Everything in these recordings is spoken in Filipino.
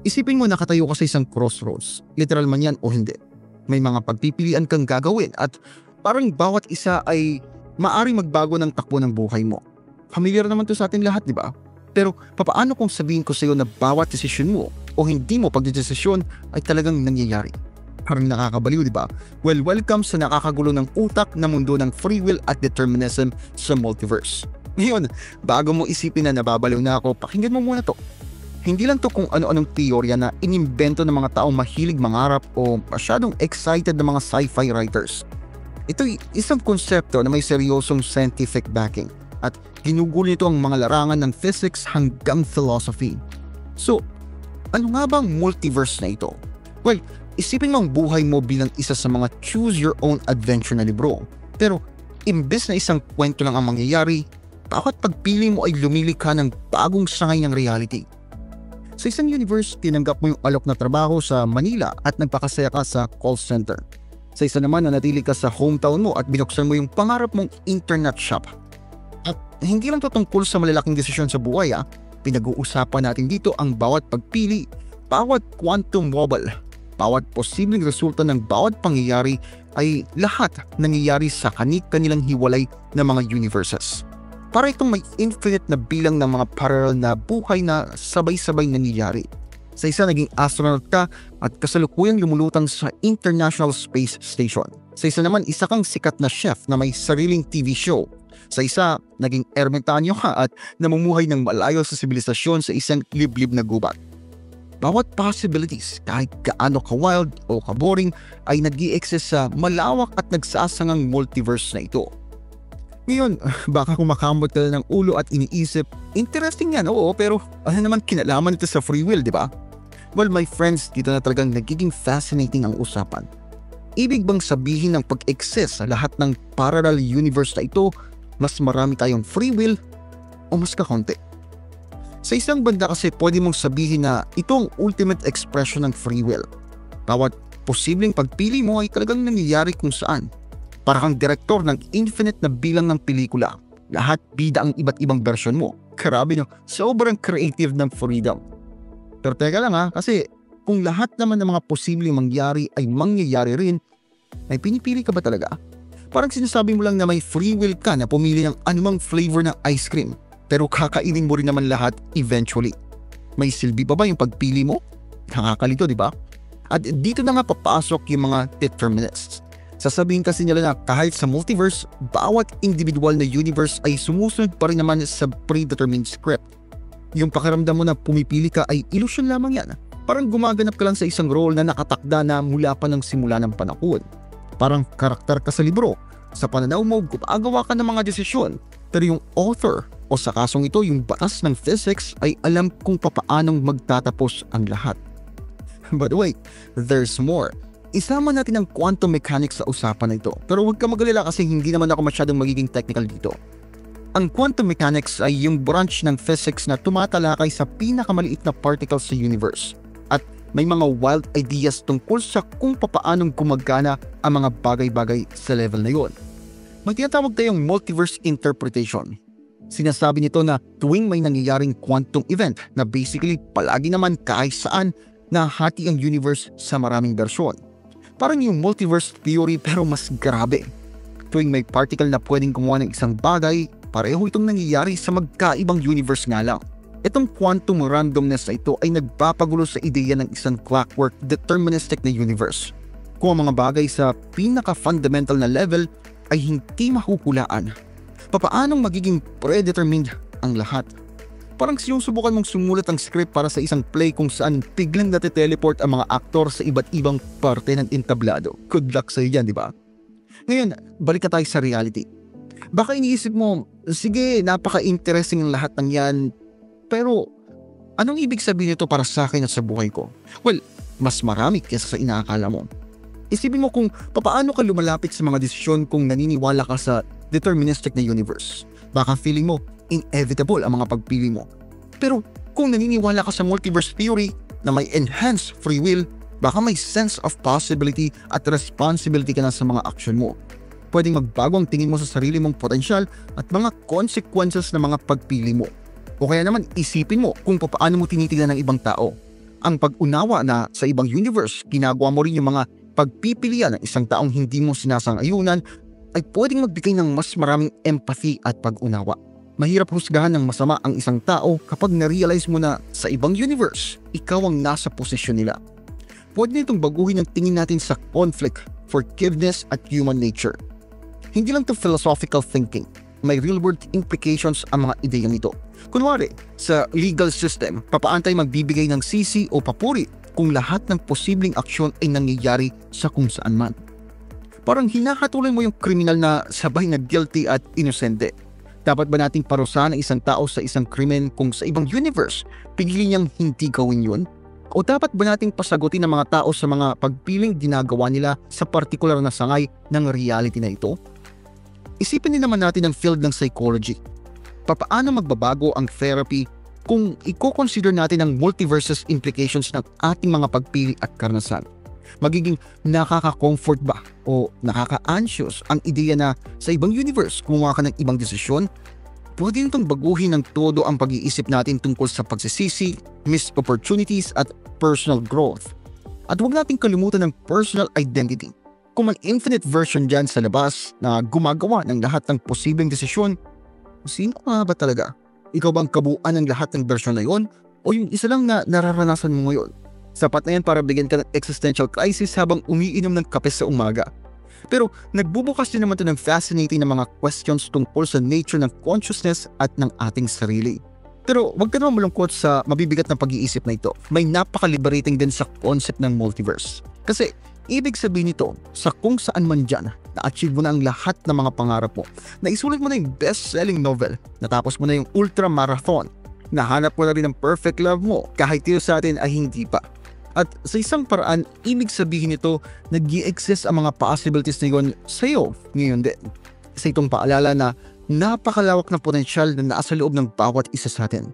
Isipin mo nakatayo ka sa isang crossroads, literal man yan o hindi. May mga pagpipilian kang gagawin at parang bawat isa ay maaring magbago ng takbo ng buhay mo. Familiar naman to sa atin lahat, di ba? Pero papaano kung sabihin ko sa iyo na bawat desisyon mo o hindi mo pagdedesisyon ay talagang nangyayari? Parang nakakabaliw, di ba? Well, welcome sa nakakagulo ng utak na mundo ng free will at determinism sa multiverse. Ngayon, bago mo isipin na nababaliw na ako, pakinggan mo muna to. Hindi lang to kung ano-anong teorya na inimbento ng mga taong mahilig mangarap o masyadong excited ng mga sci-fi writers. Ito'y isang konsepto na may seryosong scientific backing at ginugulo nito ang mga larangan ng physics hanggang philosophy. So, ano nga bang multiverse na ito? Well, isipin mo ang buhay mo bilang isa sa mga choose-your-own adventure na libro. Pero, imbes na isang kwento lang ang mangyayari, bawat pagpili mo ay lumilikha ng bagong sangay ng reality. Sa isang universe, tinanggap mo yung alok na trabaho sa Manila at nagpakasaya ka sa call center. Sa isa naman, nanatili ka sa hometown mo at binuksan mo yung pangarap mong internet shop. At hindi lang to tungkol sa malalaking desisyon sa buhay, pinag-uusapan natin dito ang bawat pagpili, bawat quantum wobble, bawat posibleng resulta ng bawat pangyayari ay lahat nangyayari sa kanilang hiwalay na mga universes. Para itong may infinite na bilang ng mga parallel na buhay na sabay-sabay nangyayari. Sa isa, naging astronaut ka at kasalukuyang lumulutang sa International Space Station. Sa isa naman, isa kang sikat na chef na may sariling TV show. Sa isa, naging ermitanyo ka at namumuhay ng malayo sa sibilisasyon sa isang liblib na gubat. Bawat possibilities, kahit gaano ka-wild o ka-boring, ay nag-i-exist sa malawak at nagsasangang multiverse na ito. Ngayon, baka kumakamot ka ng ulo at iniisip, interesting yan, oo, pero ano naman kinalaman ito sa free will, di ba? Well, my friends, dito na talagang nagiging fascinating ang usapan. Ibig bang sabihin ng pag-exist sa lahat ng parallel universe na ito, mas marami tayong free will o mas kakaunti? Sa isang banda kasi pwede mong sabihin na ito ang ultimate expression ng free will. Bawat posibleng pagpili mo ay talagang nangyayari kung saan. Para kang direktor ng infinite na bilang ng pelikula. Lahat bida ang iba't ibang version mo. Grabe no, sobrang creative ng freedom. Pero teka lang kasi kung lahat naman ng mga posibleng mangyari ay mangyayari rin, ay pinipili ka ba talaga? Parang sinasabi mo lang na may free will ka na pumili ng anumang flavor ng ice cream, pero kakainin mo rin naman lahat eventually. May silbi pa ba yung pagpili mo? Nakakalito, di ba? At dito na nga papasok yung mga determinists. Sasabihin kasi nila na kahit sa multiverse, bawat individual na universe ay sumusunod pa rin naman sa predetermined script. Yung pakiramdam mo na pumipili ka ay ilusyon lamang yan. Parang gumaganap ka lang sa isang role na nakatakda na mula pa ng simula ng panahon. Parang karakter ka sa libro. Sa pananaw mo, gumagawa ka ng mga desisyon. Pero yung author, o sa kasong ito yung batas ng physics, ay alam kung papaanong magtatapos ang lahat. But wait, there's more. Isama natin ang quantum mechanics sa usapan na ito. Pero huwag ka magalala kasi hindi naman ako masyadong magiging technical dito. Ang quantum mechanics ay yung branch ng physics na tumatalakay sa pinakamaliit na particles sa universe. At may mga wild ideas tungkol sa kung papaanong gumagana ang mga bagay-bagay sa level na yon. May tinatawag tayong multiverse interpretation. Sinasabi nito na tuwing may nangyayaring quantum event na basically palagi naman kahit saan nahati ang universe sa maraming bersyon. Parang yung multiverse theory pero mas grabe. Tuwing may particle na pwedeng gumawa ng isang bagay, pareho itong nangyayari sa magkaibang universe nga lang. Itong quantum randomness na ito ay nagpapagulo sa ideya ng isang clockwork deterministic na universe. Kung ang mga bagay sa pinaka-fundamental na level ay hindi mahuhulaan, papaanong magiging predetermined ang lahat? Parang sinusubukan mong sumulat ang script para sa isang play kung saan biglang natiteleport ang mga aktor sa iba't ibang parte ng entablado. Good luck sa iyo yan, di ba? Ngayon, balik na tayo sa reality. Baka iniisip mo, sige, napaka-interesting ang lahat ng yan, pero anong ibig sabihin nito para sa akin at sa buhay ko? Well, mas marami kaysa sa inaakala mo. Isipin mo kung papaano ka lumalapit sa mga desisyon kung naniniwala ka sa deterministic na universe. Baka feeling mo, inevitable ang mga pagpili mo. Pero kung naniniwala ka sa multiverse theory na may enhanced free will, baka may sense of possibility at responsibility ka na sa mga aksyon mo. Pwedeng magbago ang tingin mo sa sarili mong potensyal at mga consequences ng mga pagpili mo. O kaya naman isipin mo kung paano mo tinitingnan ng ibang tao. Ang pag-unawa na sa ibang universe, ginagawa mo rin yung mga pagpipilian ng isang taong hindi mo sinasang-ayunan ay pwedeng magbigay ng mas maraming empathy at pag-unawa. Mahirap husgahan ng masama ang isang tao kapag na-realize mo na sa ibang universe, ikaw ang nasa posisyon nila. Pwede nitong baguhin ang tingin natin sa conflict, forgiveness at human nature. Hindi lang to philosophical thinking, may real-world implications ang mga ideya nito. Kunwari, sa legal system, papaano tayo magbibigay ng sisi o papuri kung lahat ng posibleng aksyon ay nangyayari sa kung saan man. Parang hinahatulan mo yung kriminal na sabay na guilty at inosente. Dapat ba nating parusahan ang isang tao sa isang krimen kung sa ibang universe pigilin niyang hindi gawin yun? O dapat ba nating pasagutin ang mga tao sa mga pagpiling ginagawa nila sa partikular na sangay ng reality na ito? Isipin din naman natin ang field ng psychology. Papaano magbabago ang therapy kung i-consider natin ang multiverses implications ng ating mga pagpili at karanasan? Magiging nakaka-comfort ba o nakaka-anxious ang ideya na sa ibang universe gumawa ka ng ibang desisyon? Pwede nitong baguhin ng todo ang pag-iisip natin tungkol sa pagsisisi, missed opportunities at personal growth. At huwag natin kalimutan ng personal identity. Kung may infinite version dyan sa labas na gumagawa ng lahat ng posibleng desisyon, sino ka ba talaga? Ikaw ba ang kabuuan ng lahat ng version na yon o yung isa lang na nararanasan mo ngayon? Sapat na yan para bigyan ka ng existential crisis habang umiinom ng kape sa umaga. Pero nagbubukas din naman ito ng fascinating na mga questions tungkol sa nature ng consciousness at ng ating sarili. Pero wag ka naman malungkot sa mabibigat na pag-iisip na ito. May napaka-liberating din sa concept ng multiverse. Kasi ibig sabihin nito, sa kung saan man dyan, na-achieve mo na ang lahat ng mga pangarap mo. Naisulat mo na yung best-selling novel, natapos mo na yung ultra-marathon, nahanap mo na rin ang perfect love mo kahit ito sa atin ay hindi pa. At sa isang paraan, ibig sabihin nito, nag-i-exist ang mga possibilities na yun sa'yo ngayon din. Sa itong paalala na napakalawak na potensyal na nasa loob ng bawat isa sa atin.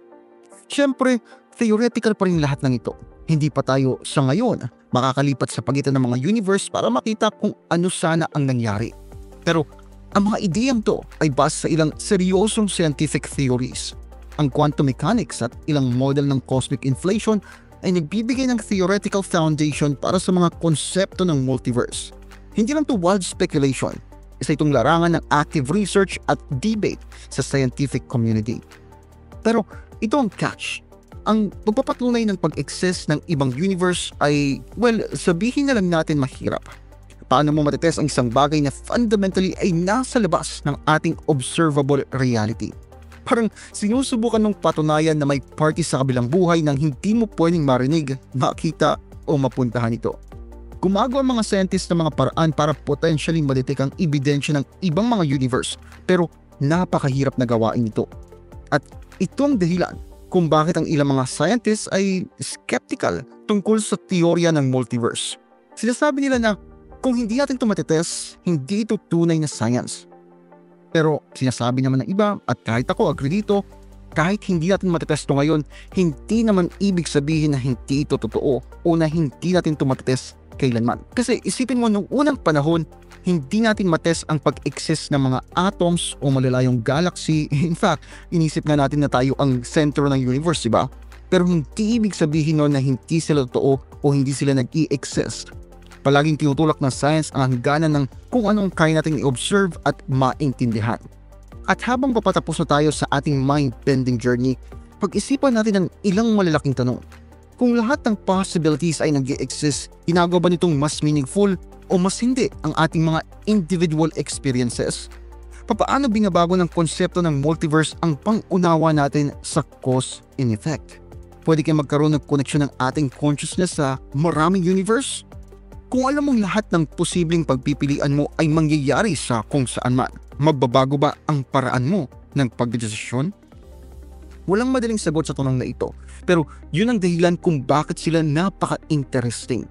Siyempre, theoretical pa rin lahat ng ito. Hindi pa tayo sa ngayon makakalipat sa pagitan ng mga universe para makita kung ano sana ang nangyari. Pero ang mga ideyang to ay base sa ilang seryosong scientific theories. Ang quantum mechanics at ilang model ng cosmic inflation ay nagbibigay ng theoretical foundation para sa mga konsepto ng multiverse. Hindi lang to wild speculation, isa itong larangan ng active research at debate sa scientific community. Pero ito ang catch. Ang pagpapatunay ng pag-exist ng ibang universe ay, well, sabihin na lang natin mahirap. Paano mo matetest ang isang bagay na fundamentally ay nasa labas ng ating observable reality? Parang sinusubukan ng patunayan na may party sa kabilang buhay nang hindi mo pwedeng marinig, makita o mapuntahan ito. Gumagawa ang mga scientists ng mga paraan para potentially madetect ang ebidensya ng ibang mga universe, pero napakahirap na gawain ito. At ito ang dahilan kung bakit ang ilang mga scientists ay skeptical tungkol sa teorya ng multiverse. Sinasabi nila na kung hindi natin ito matetest, hindi ito tunay na science. Pero sinasabi naman ng iba, at kahit ako agree dito, kahit hindi natin matetest ito ngayon, hindi naman ibig sabihin na hindi ito totoo o na hindi natin ito matetest kailanman. Kasi isipin mo nung unang panahon, hindi natin matest ang pag-exist ng mga atoms o malalayong galaxy. In fact, inisip nga natin na tayo ang sentro ng universe, diba? Pero hindi ibig sabihin nun na hindi sila totoo o hindi sila nag-i-exist. Palaging tinutulak ng science ang hangganan ng kung anong kaya natin i-observe at maintindihan. At habang papatapos na tayo sa ating mind-bending journey, pag-isipan natin ang ilang malalaking tanong. Kung lahat ng possibilities ay nag-i-exist, ginagawa ba nitong mas meaningful o mas hindi ang ating mga individual experiences? Papaano binabago ng konsepto ng multiverse ang pang-unawa natin sa cause and effect? Pwede kayong magkaroon ng koneksyon ng ating consciousness sa maraming universe? Kung alam mong lahat ng posibleng pagpipilian mo ay mangyayari sa kung saan man, magbabago ba ang paraan mo ng pagdedesisyon? Walang madaling sagot sa tanong na ito, pero yun ang dahilan kung bakit sila napaka-interesting.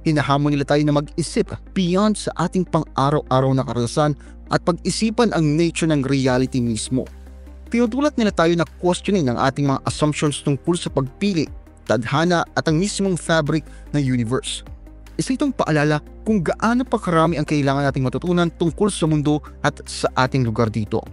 Hinahamon nila tayo na mag-isip beyond sa ating pang-araw-araw na karanasan at pag-isipan ang nature ng reality mismo. Tinutulak nila tayo na questionin ang ating mga assumptions tungkol sa pagpili, tadhana at ang mismong fabric ng universe. Isa itong paalala kung gaano pa karami ang kailangan nating matutunan tungkol sa mundo at sa ating lugar dito.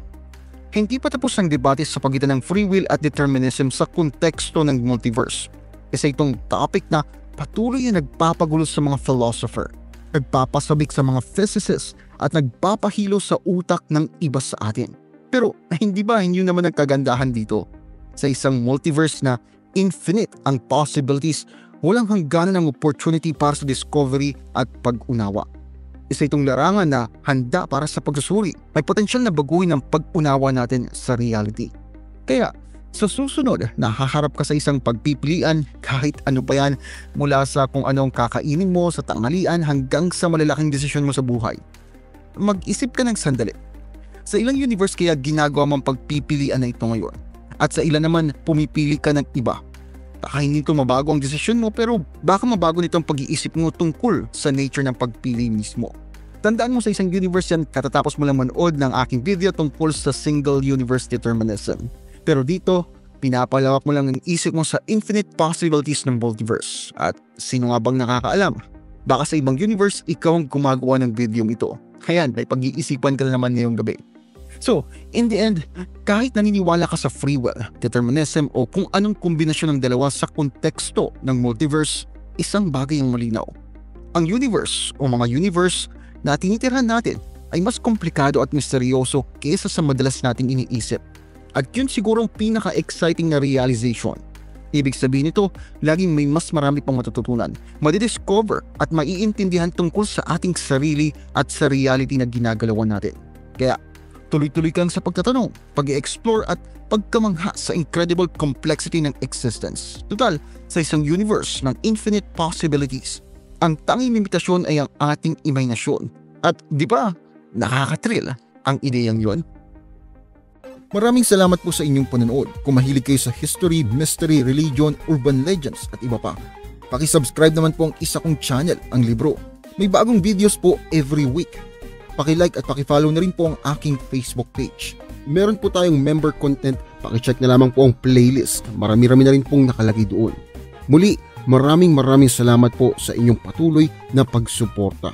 Hindi pa tapos ang debate sa pagitan ng free will at determinism sa konteksto ng multiverse. Isa itong topic na patuloy na nagpapagulo sa mga philosopher, nagpapasabik sa mga physicists at nagpapahilo sa utak ng iba sa atin. Pero hindi ba yun naman ang kagandahan dito? Sa isang multiverse na infinite ang possibilities, walang hangganan ng opportunity para sa discovery at pag-unawa. Isa itong larangan na handa para sa pagsusuri. May potensyal na baguhin ang pag-unawa natin sa reality. Kaya sa susunod, nahaharap ka sa isang pagpipilian kahit ano pa yan, mula sa kung anong kakainin mo sa tanghalian hanggang sa malalaking desisyon mo sa buhay. Mag-isip ka ng sandali. Sa ilang universe kaya ginagawa mong pagpipilian na ito ngayon? At sa ilan naman pumipili ka ng iba? Baka hindi ko mabago ang desisyon mo, pero baka mabago nito ang pag-iisip mo tungkol sa nature ng pagpili mismo. Tandaan mo, sa isang universe yan, katatapos mo lang manood ng aking video tungkol sa single universe determinism. Pero dito, pinapalawak mo lang ang isip mo sa infinite possibilities ng multiverse. At sino nga bang nakakaalam? Baka sa ibang universe, ikaw ang gumagawa ng video ito. Ayan, may pag-iisipan ka na naman ngayong gabi. So, in the end, kahit naniniwala ka sa free will, determinism o kung anong kombinasyon ng dalawa sa konteksto ng multiverse, isang bagay ang malinaw. Ang universe o mga universe na tinitirhan natin ay mas komplikado at misteryoso kaysa sa madalas nating iniisip. At yun siguro ang pinaka-exciting na realization. Ibig sabihin nito, laging may mas marami pang matututunan, madidiscover at maiintindihan tungkol sa ating sarili at sa reality na ginagalawan natin. Kaya tuloy-tuloy kang sa pagtatanong, pag-i-explore at pagkamangha sa incredible complexity ng existence. Total, sa isang universe ng infinite possibilities, ang tanging limitasyon ay ang ating imahinasyon. At di ba, nakakathrill ang ideyang yon? Maraming salamat po sa inyong panonood. Kung mahilig kayo sa history, mystery, religion, urban legends at iba pa, paki-subscribe naman po ang isa kong channel, Ang Libro. May bagong videos po every week. Paki-like at paki-follow na rin po ang aking Facebook page. Meron po tayong member content, paki-check na lamang po ang playlist. Marami-rami na rin pong nakalagay doon. Muli, maraming salamat po sa inyong patuloy na pagsuporta.